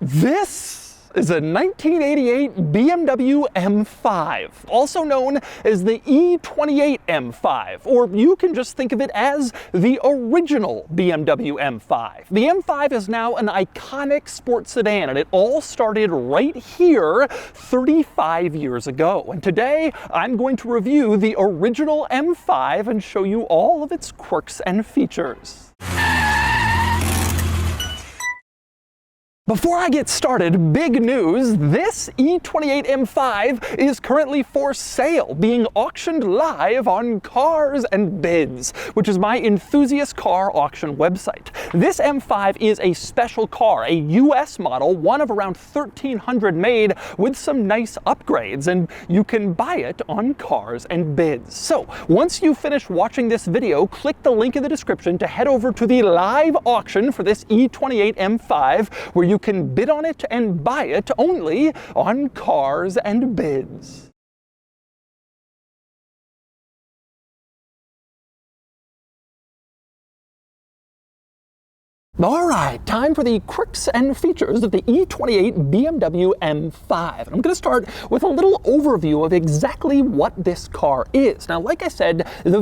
This is a 1988 BMW M5, also known as the E28 M5, or you can just think of it as the original BMW M5. The M5 is now an iconic sports sedan, and it all started right here 35 years ago. And today, I'm going to review the original M5 and show you all of its quirks and features. Before I get started, big news, this E28 M5 is currently for sale, being auctioned live on Cars and Bids, which is my enthusiast car auction website. This M5 is a special car, a US model, one of around 1,300 made with some nice upgrades, and you can buy it on Cars and Bids. So, once you finish watching this video, click the link in the description to head over to the live auction for this E28 M5, where you can bid on it and buy it only on Cars and Bids. Alright, time for the quirks and features of the E28 BMW M5. I'm going to start with a little overview of exactly what this car is. Now, like I said, the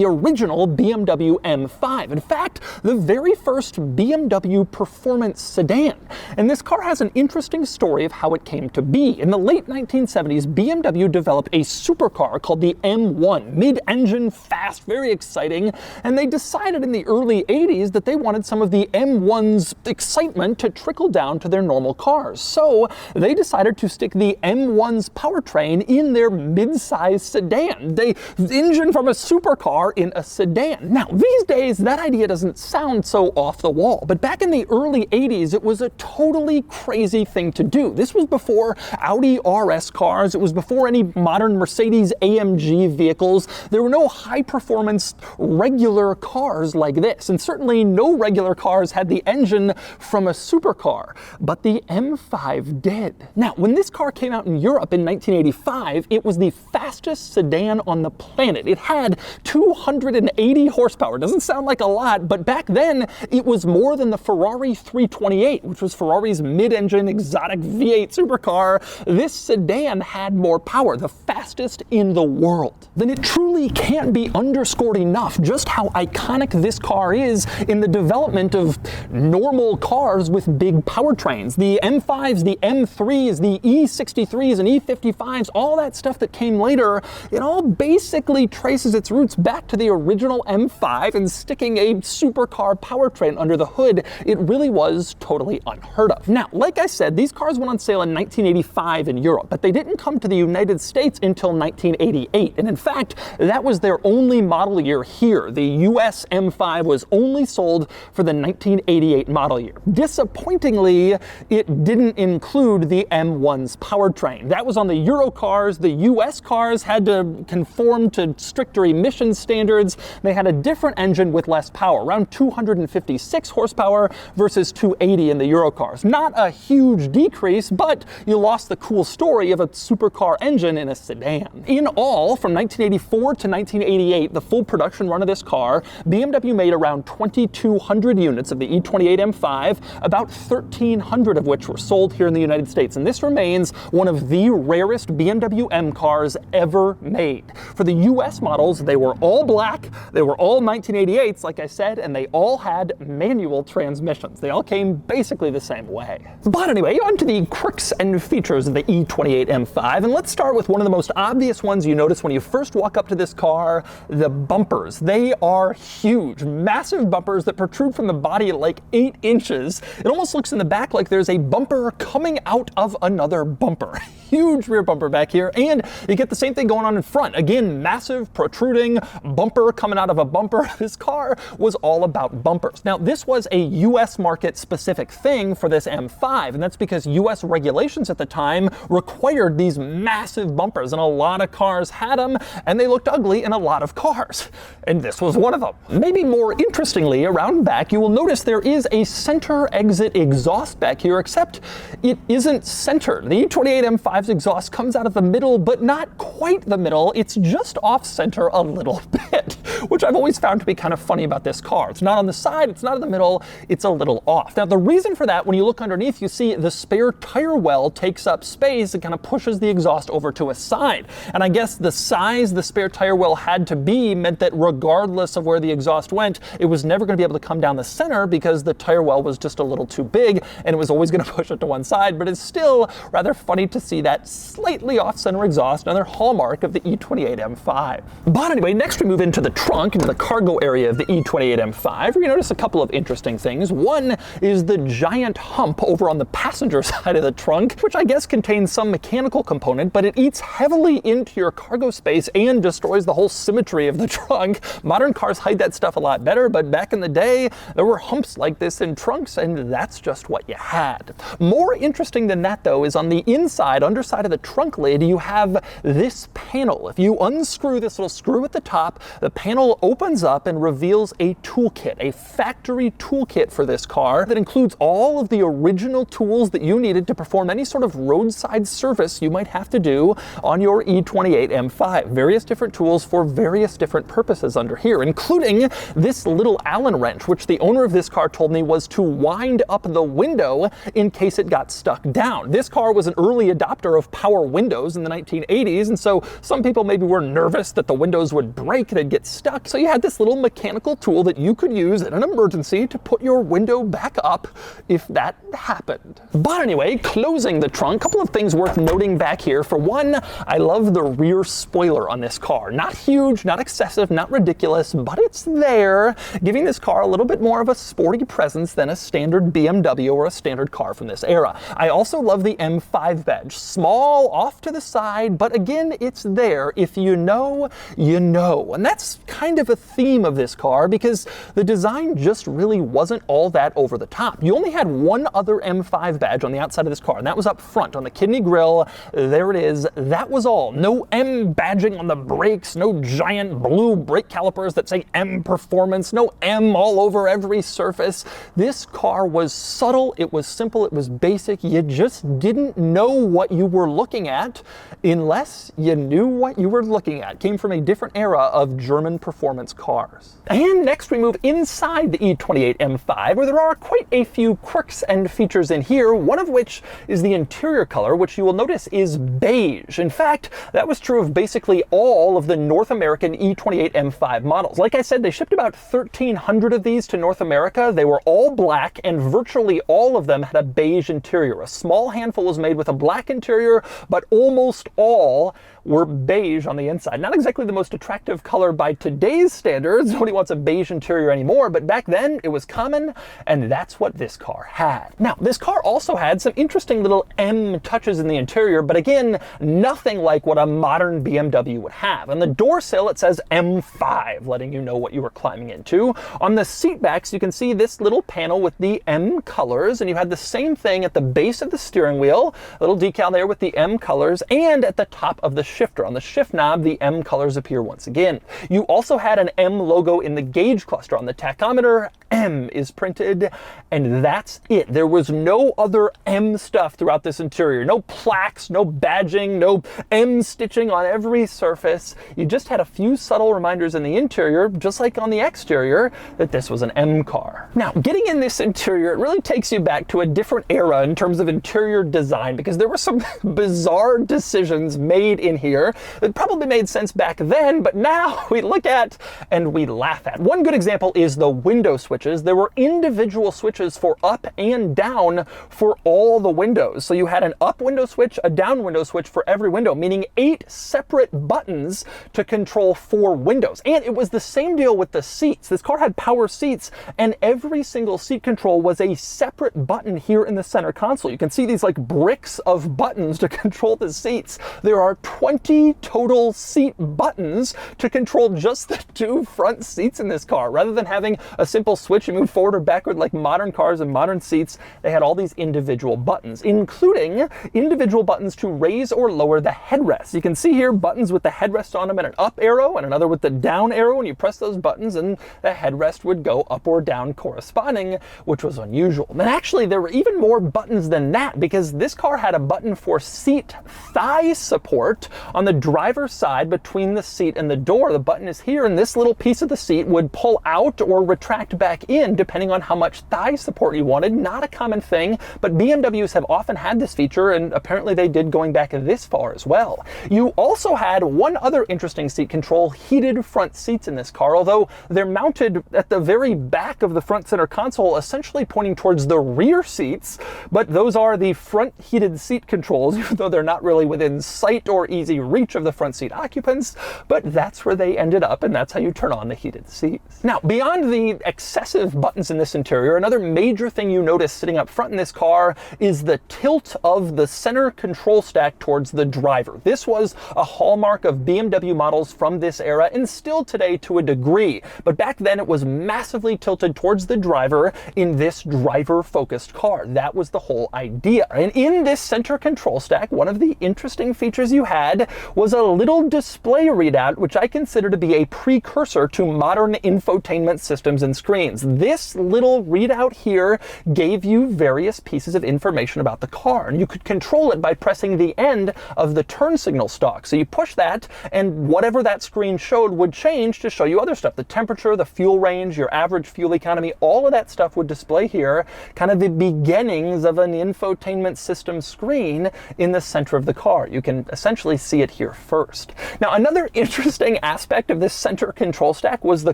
original BMW M5. In fact, the very first BMW performance sedan. And this car has an interesting story of how it came to be. In the late 1970s, BMW developed a supercar called the M1, mid-engine, fast, very exciting, and they decided in the early 80s that they wanted some of the M1's excitement to trickle down to their normal cars. So they decided to stick the M1's powertrain in their mid-size sedan. The engine from a supercar in a sedan. Now, these days, that idea doesn't sound so off the wall, but back in the early 80s, it was a totally crazy thing to do. This was before Audi RS cars. It was before any modern Mercedes AMG vehicles. There were no high-performance regular cars like this, and certainly no regular cars had the engine from a supercar, but the M5 did. Now, when this car came out in Europe in 1985, it was the fastest sedan on the planet. It had 280 horsepower. Doesn't sound like a lot, but back then it was more than the Ferrari 328, which was Ferrari's mid-engine exotic V8 supercar. This sedan had more power, the fastest in the world. Then it truly can't be underscored enough just how iconic this car is in the development of normal cars with big powertrains. The M5s, the M3s, the E63s and E55s, all that stuff that came later, it all basically traces its roots back to the original M5 and sticking a supercar powertrain under the hood. It really was totally unheard of. Now, like I said, these cars went on sale in 1985 in Europe, but they didn't come to the United States until 1988. And in fact, that was their only model year here. The US M5 was only sold for the 1988 model year. Disappointingly, it didn't include the M1's powertrain. That was on the Euro cars. The US cars had to conform to stricter emission standards. They had a different engine with less power, around 256 horsepower versus 280 in the Euro cars. Not a huge decrease, but you lost the cool story of a supercar engine in a sedan. In all, from 1984 to 1988, the full production run of this car, BMW made around 2,200 units of the E28 M5, about 1,300 of which were sold here in the United States. And this remains one of the rarest BMW M cars ever made. For the US models, they were all black, they were all 1988s, like I said, and they all had manual transmissions. They all came basically the same way. But anyway, on to the quirks and features of the E28 M5, and let's start with one of the most obvious ones you notice when you first walk up to this car, the bumpers. They are huge, massive bumpers that protrude from the body at like 8 inches. It almost looks in the back like there's a bumper coming out of another bumper. Huge rear bumper back here, and you get the same thing going on in front. Again, massive protruding bumper coming out of a bumper. This car was all about bumpers. Now, this was a US market specific thing for this M5, and that's because US regulations at the time required these massive bumpers, and a lot of cars had them, and they looked ugly in a lot of cars. And this was one of them. Maybe more interestingly, around back, you will notice there is a center exit exhaust back here, except it isn't centered. The E28 M5 M5's exhaust comes out of the middle, but not quite the middle. It's just off center a little bit, which I've always found to be kind of funny about this car. It's not on the side, it's not in the middle, it's a little off. Now, the reason for that, when you look underneath, you see the spare tire well takes up space and kind of pushes the exhaust over to a side. And I guess the size the spare tire well had to be meant that regardless of where the exhaust went, it was never going to be able to come down the center because the tire well was just a little too big and it was always going to push it to one side. But it's still rather funny to see that slightly off-center exhaust, another hallmark of the E28 M5. But anyway, next we move into the trunk, into the cargo area of the E28 M5, where you notice a couple of interesting things. One is the giant hump over on the passenger side of the trunk, which I guess contains some mechanical component, but it eats heavily into your cargo space and destroys the whole symmetry of the trunk. Modern cars hide that stuff a lot better, but back in the day, there were humps like this in trunks, and that's just what you had. More interesting than that, though, is on the inside, underside of the trunk lid, you have this panel. If you unscrew this little screw at the top, the panel opens up and reveals a toolkit, a factory toolkit for this car that includes all of the original tools that you needed to perform any sort of roadside service you might have to do on your E28 M5. Various different tools for various different purposes under here, including this little Allen wrench, which the owner of this car told me was to wind up the window in case it got stuck down. This car was an early adopter of power windows in the 1980s, and so some people maybe were nervous that the windows would break, they'd get stuck. So you had this little mechanical tool that you could use in an emergency to put your window back up if that happened. But anyway, closing the trunk, a couple of things worth noting back here. For one, I love the rear spoiler on this car. Not huge, not excessive, not ridiculous, but it's there, giving this car a little bit more of a sporty presence than a standard BMW or a standard car from this era. I also love the M5 badge. Small, off to the side, but again, it's there. If you know, you know. And that's kind of a theme of this car because the design just really wasn't all that over the top. You only had one other M5 badge on the outside of this car, and that was up front on the kidney grille. There it is. That was all. No M badging on the brakes, no giant blue brake calipers that say M Performance, no M all over every surface. This car was subtle, it was simple, it was basic. You just didn't know what you were looking at unless you knew what you were looking at. Came from a different era of German performance cars. And next we move inside the E28 M5, where there are quite a few quirks and features in here, one of which is the interior color, which you will notice is beige. In fact, that was true of basically all of the North American E28 M5 models. Like I said, they shipped about 1,300 of these to North America. They were all black, and virtually all of them had a beige interior. A small handful was made with a black interior, but almost all were beige on the inside. Not exactly the most attractive color by today's standards. Nobody wants a beige interior anymore, but back then it was common, and that's what this car had. Now, this car also had some interesting little M touches in the interior, but again, nothing like what a modern BMW would have. On the door sill, it says M5, letting you know what you were climbing into. On the seat backs, you can see this little panel with the M colors, and you had the same thing at the base of the steering wheel, a little decal there with the M colors, and at the top of the shifter. On the shift knob, the M colors appear once again. You also had an M logo in the gauge cluster. On the tachometer, M is printed, and that's it. There was no other M stuff throughout this interior. No plaques, no badging, no M stitching on every surface. You just had a few subtle reminders in the interior, just like on the exterior, that this was an M car. Now, getting in this interior, it really takes you back to a different era in terms of interior design, because there were some bizarre decisions made in here that probably made sense back then, but now we look at and we laugh at. One good example is the window switches. There were individual switches for up and down for all the windows. So you had an up window switch, a down window switch for every window, meaning 8 separate buttons to control 4 windows. And it was the same deal with the seats. This car had power seats, and every single seat control was a separate button here in the center console. You can see these like bricks of buttons to control the seats. There are 20 total seat buttons to control just the 2 front seats in this car. Rather than having a simple switch you move forward or backward like modern cars and modern seats, they had all these individual buttons, including individual buttons to raise or lower the headrest. You can see here buttons with the headrest on them and an up arrow, and another with the down arrow, and you press those buttons and the headrest would go up or down corresponding, which was unusual. And actually there were even more buttons than that, because this car had a button for for seat thigh support on the driver's side between the seat and the door. The button is here, and this little piece of the seat would pull out or retract back in depending on how much thigh support you wanted. Not a common thing, but BMWs have often had this feature, and apparently they did going back this far as well. You also had one other interesting seat control: heated front seats in this car, although they're mounted at the very back of the front center console, essentially pointing towards the rear seats, but those are the front heated seat controls, even though they're not really within sight or easy reach of the front seat occupants, but that's where they ended up, and that's how you turn on the heated seats. Now, beyond the excessive buttons in this interior, another major thing you notice sitting up front in this car is the tilt of the center control stack towards the driver. This was a hallmark of BMW models from this era, and still today to a degree, but back then it was massively tilted towards the driver in this driver-focused car. That was the whole idea. And in this center control stack, one of the interesting features you had was a little display readout, which I consider to be a precursor to modern infotainment systems and screens. This little readout here gave you various pieces of information about the car, and you could control it by pressing the end of the turn signal stalk. So you push that, and whatever that screen showed would change to show you other stuff. The temperature, the fuel range, your average fuel economy, all of that stuff would display here, kind of the beginnings of an infotainment system screen in the center of the car. You can essentially see it here first. Now, another interesting aspect of this center control stack was the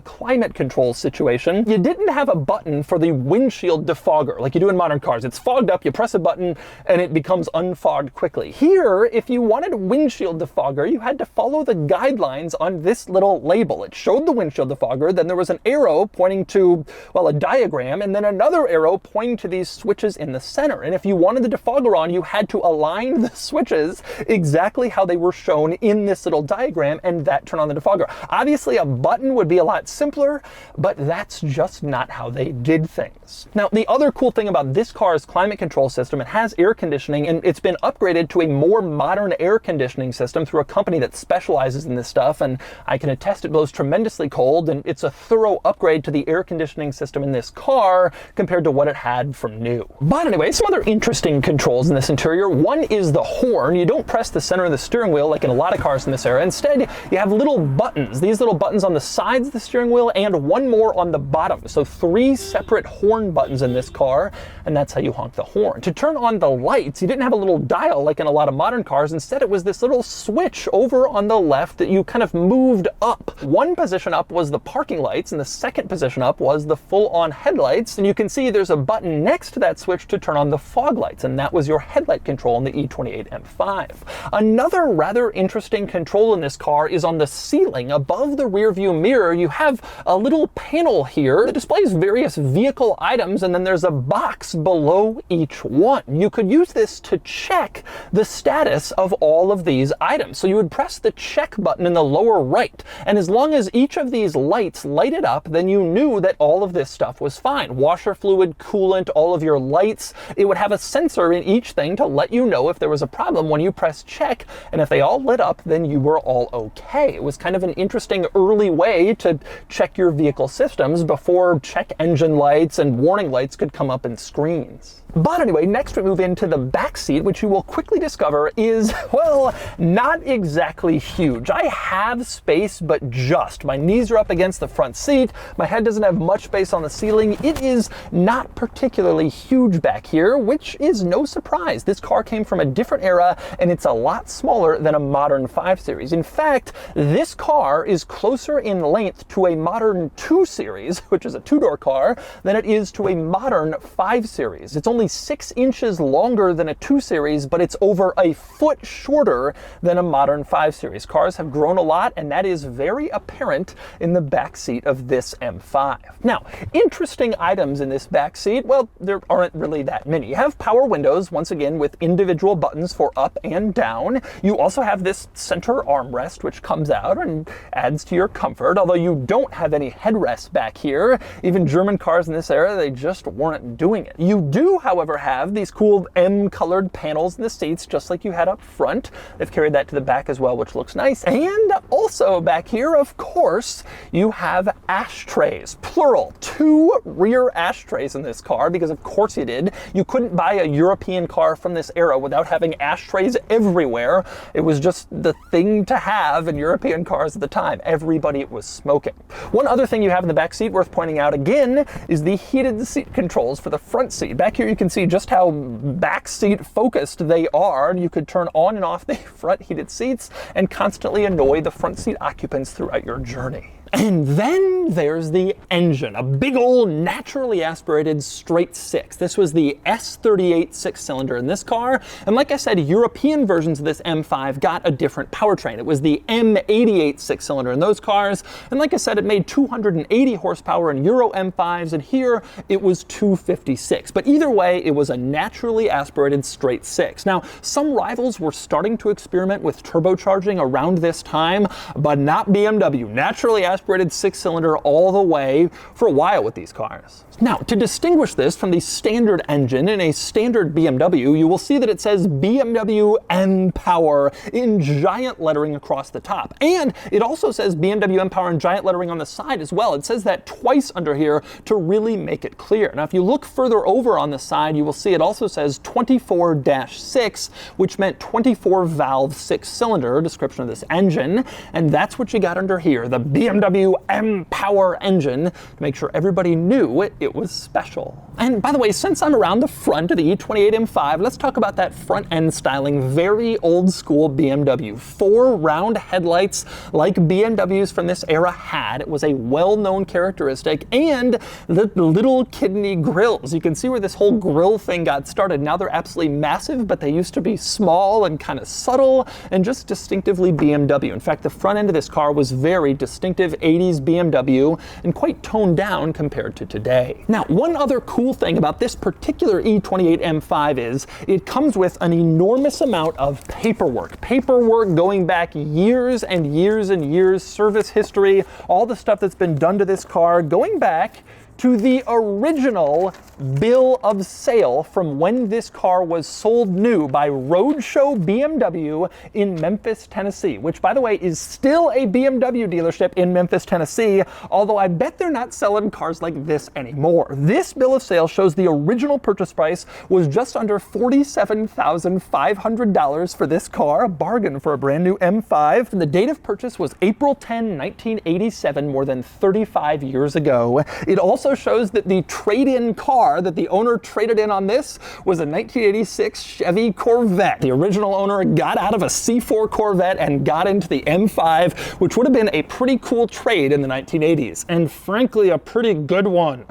climate control situation. You didn't have a button for the windshield defogger like you do in modern cars. It's fogged up, you press a button, and it becomes unfogged quickly. Here, if you wanted windshield defogger, you had to follow the guidelines on this little label. It showed the windshield defogger, then there was an arrow pointing to, well, a diagram, and then another arrow pointing to these switches in the center. And if you wanted the defogger on, you had to align the switches exactly how they were shown in this little diagram, and that turned on the defogger. Obviously, a button would be a lot simpler, but that's just not how they did things. Now, the other cool thing about this car's climate control system, it has air conditioning, and it's been upgraded to a more modern air conditioning system through a company that specializes in this stuff, and I can attest it blows tremendously cold, and it's a thorough upgrade to the air conditioning system in this car compared to what it had from new. But anyway, some other interesting controls in this interior. One is the horn. You don't press the center of the steering wheel like in a lot of cars in this era. Instead, you have little buttons. These little buttons on the sides of the steering wheel and one more on the bottom. So 3 separate horn buttons in this car, and that's how you honk the horn. To turn on the lights, you didn't have a little dial like in a lot of modern cars. Instead, it was this little switch over on the left that you kind of moved up. One position up was the parking lights, and the second position up was the full-on headlights. And you can see there's a button next to that switch to turn on the fog lights, and that was your headlight control in the E28 M5. Another rather interesting control in this car is on the ceiling. Above the rear view mirror, you have a little panel here that displays various vehicle items, and then there's a box below each one. You could use this to check the status of all of these items. So you would press the check button in the lower right, and as long as each of these lights lighted up, then you knew that all of this stuff was fine. Washer fluid, coolant, all of your lights. It would have a sensor in each thing to let you know if there was a problem when you press check, and if they all lit up, then you were all okay. It was kind of an interesting early way to check your vehicle systems before check engine lights and warning lights could come up in screens. But anyway, next we move into the back seat, which you will quickly discover is, well, not exactly huge. I have space, but just. My knees are up against the front seat. My head doesn't have much space on the ceiling. It is not particularly huge back here, which is no surprise. This car came from a different era, and it's a lot smaller than a modern 5 Series. In fact, this car is closer in length to a modern 2 Series, which is a 2-door car, than it is to a modern 5 Series. It's only 6 inches longer than a 2 Series, but it's over a foot shorter than a modern 5 Series. Cars have grown a lot, and that is very apparent in the back seat of this M5. Now, interesting items in this back seat, well, there aren't really that many. You have power windows, once again, with individual buttons for up and down. You also have this center armrest, which comes out and adds to your comfort, although you don't have any headrests back here. Even German cars in this era, they just weren't doing it. You do, however, however, have these cool M-colored panels in the seats, just like you had up front. They've carried that to the back as well, which looks nice. And also back here, of course, you have ashtrays, plural, 2 rear ashtrays in this car, because of course you did. You couldn't buy a European car from this era without having ashtrays everywhere. It was just the thing to have in European cars at the time. Everybody was smoking. One other thing you have in the back seat worth pointing out again is the heated seat controls for the front seat. Back here you can see just how back seat focused they are. You could turn on and off the front heated seats and constantly annoy the front seat occupants throughout your journey. And then there's the engine, a big old naturally aspirated straight 6. This was the S38 6-cylinder in this car. And like I said, European versions of this M5 got a different powertrain. It was the M28 6-cylinder in those cars. And like I said, it made 280 horsepower in Euro M5s, and here it was 256. But either way, it was a naturally aspirated straight 6. Now, some rivals were starting to experiment with turbocharging around this time, but not BMW. Naturally aspirated 6-cylinder all the way for a while with these cars. Now, to distinguish this from the standard engine in a standard BMW, you will see that it says BMW M Power in giant lettering across the top. And it also says BMW M Power in giant lettering on the side as well. It says that twice under here to really make it clear. Now, if you look further over on the side, you will see it also says 24-6, which meant 24-valve 6-cylinder, description of this engine. And that's what you got under here, the BMW M Power engine, to make sure everybody knew it was special. And by the way, since I'm around the front of the E28 M5, let's talk about that front end styling, very old school BMW. 4 round headlights like BMWs from this era had. It was a well-known characteristic. And the little kidney grills. You can see where this whole grill thing got started. Now they're absolutely massive, but they used to be small and kind of subtle and just distinctively BMW. In fact, the front end of this car was very distinctive 80s BMW and quite toned down compared to today. Now, one other cool thing about this particular E28 M5 is it comes with an enormous amount of paperwork. Paperwork going back years and years and years, service history, all the stuff that's been done to this car, going back to the original bill of sale from when this car was sold new by Roadshow BMW in Memphis, Tennessee, which, by the way, is still a BMW dealership in Memphis, Tennessee, although I bet they're not selling cars like this anymore. This bill of sale shows the original purchase price was just under $47,500 for this car, a bargain for a brand new M5. And the date of purchase was April 10, 1987, more than 35 years ago. It also shows that the trade-in car that the owner traded in on this was a 1986 Chevy Corvette. The original owner got out of a C4 Corvette and got into the M5, which would have been a pretty cool trade in the 1980s, and frankly, a pretty good one.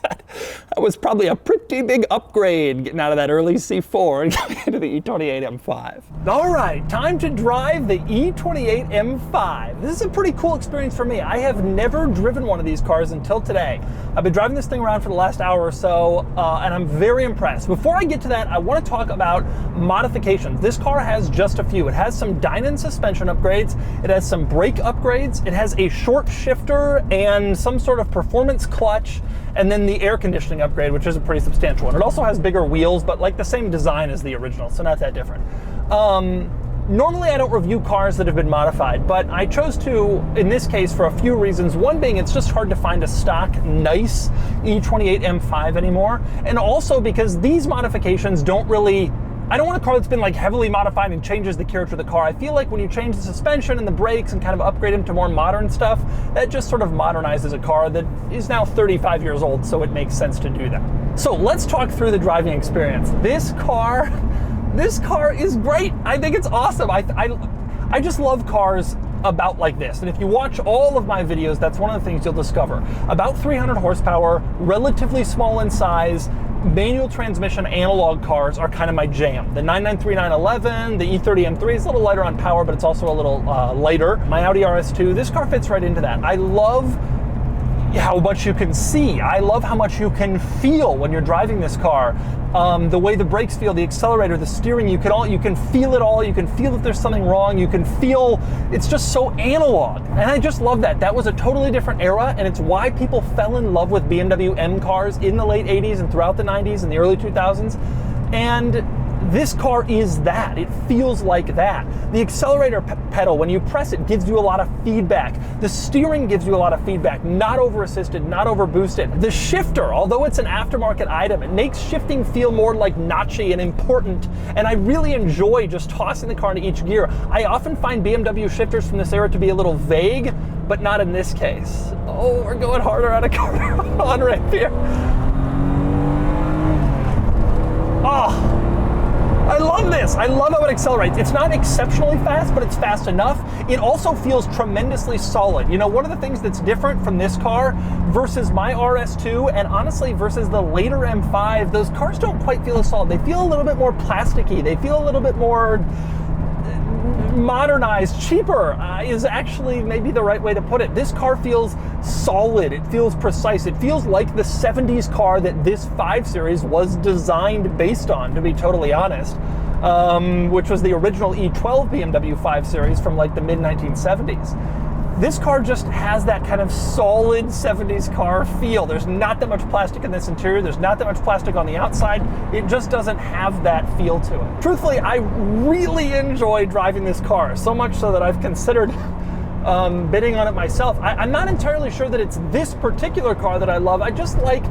That was probably a pretty big upgrade getting out of that early C4 and going into the E28 M5. All right, time to drive the E28 M5. This is a pretty cool experience for me. I have never driven one of these cars until today. I've been driving this thing around for the last hour or so, and I'm very impressed. Before I get to that, I want to talk about modifications. This car has just a few. It has some Dynon suspension upgrades. It has some brake upgrades. It has a short shifter and some sort of performance clutch, and then the air conditioning upgrade, which is a pretty substantial one. It also has bigger wheels, but like the same design as the original, so not that different. Normally I don't review cars that have been modified, but I chose to in this case for a few reasons. One being it's just hard to find a stock, nice E28 M5 anymore, and also because these modifications don't really, I don't want a car that's been like heavily modified and changes the character of the car. I feel like when you change the suspension and the brakes and kind of upgrade them to more modern stuff, that just sort of modernizes a car that is now 35 years old, so it makes sense to do that. So let's talk through the driving experience. This car is great. I think it's awesome. I just love cars about like this. And if you watch all of my videos, that's one of the things you'll discover. About 300 horsepower, relatively small in size, manual transmission analog cars are kind of my jam. The 993-911, the E30 M3 is a little lighter on power, but it's also a little lighter. My Audi RS2, this car fits right into that. I love how much you can see. I love how much you can feel when you're driving this car. The way the brakes feel, the accelerator, the steering, you can feel it all. You can feel that there's something wrong. You can feel it's just so analog. And I just love that. That was a totally different era, and it's why people fell in love with BMW M cars in the late 80s and throughout the 90s and the early 2000s. And this car is that. It feels like that. The accelerator pedal, when you press it, gives you a lot of feedback. The steering gives you a lot of feedback, not over-assisted, not over-boosted. The shifter, although it's an aftermarket item, it makes shifting feel more like notchy and important, and I really enjoy just tossing the car into each gear. I often find BMW shifters from this era to be a little vague, but not in this case. Oh, we're going harder on a car on ramp here. Oh. I love this. I love how it accelerates. It's not exceptionally fast, but it's fast enough. It also feels tremendously solid. You know, one of the things that's different from this car versus my RS2 and honestly versus the later M5, those cars don't quite feel as solid. They feel a little bit more plasticky. They feel a little bit more modernized. Cheaper is actually maybe the right way to put it. This car feels solid. It feels precise. It feels like the 70s car that this 5 Series was designed based on, to be totally honest, which was the original E12 BMW 5 Series from like the mid-1970s. This car just has that kind of solid 70s car feel. There's not that much plastic in this interior. There's not that much plastic on the outside. It just doesn't have that feel to it. Truthfully, I really enjoy driving this car, so much so that I've considered bidding on it myself. I'm not entirely sure that it's this particular car that I love. I just like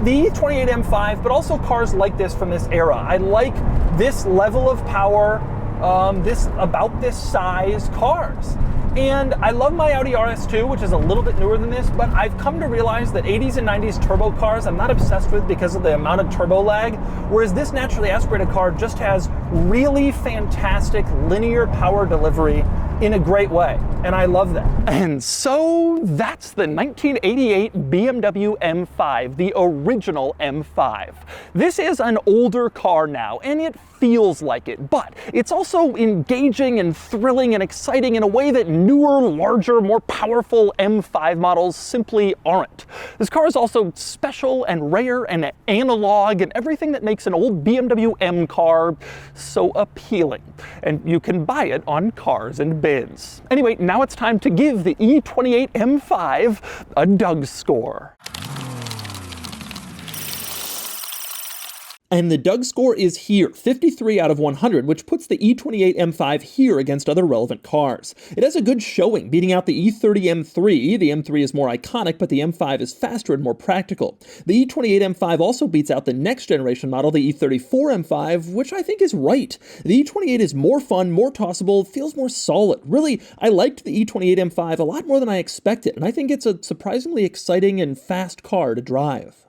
the E28 M5, but also cars like this from this era. I like this level of power, about this size cars. And I love my Audi RS2, which is a little bit newer than this, but I've come to realize that 80s and 90s turbo cars I'm not obsessed with because of the amount of turbo lag, whereas this naturally aspirated car just has really fantastic linear power delivery in a great way, and I love that. And so that's the 1988 BMW M5, the original M5. This is an older car now, and it feels like it, but it's also engaging and thrilling and exciting in a way that newer, larger, more powerful M5 models simply aren't. This car is also special and rare and analog and everything that makes an old BMW M car so appealing. And you can buy it on Cars and Bids. Anyway, now it's time to give the E28 M5 a DOUGSCORE. And the DOUGSCORE is here, 53 out of 100, which puts the E28 M5 here against other relevant cars. It has a good showing, beating out the E30 M3. The M3 is more iconic, but the M5 is faster and more practical. The E28 M5 also beats out the next generation model, the E34 M5, which I think is right. The E28 is more fun, more tossable, feels more solid. Really, I liked the E28 M5 a lot more than I expected, and I think it's a surprisingly exciting and fast car to drive.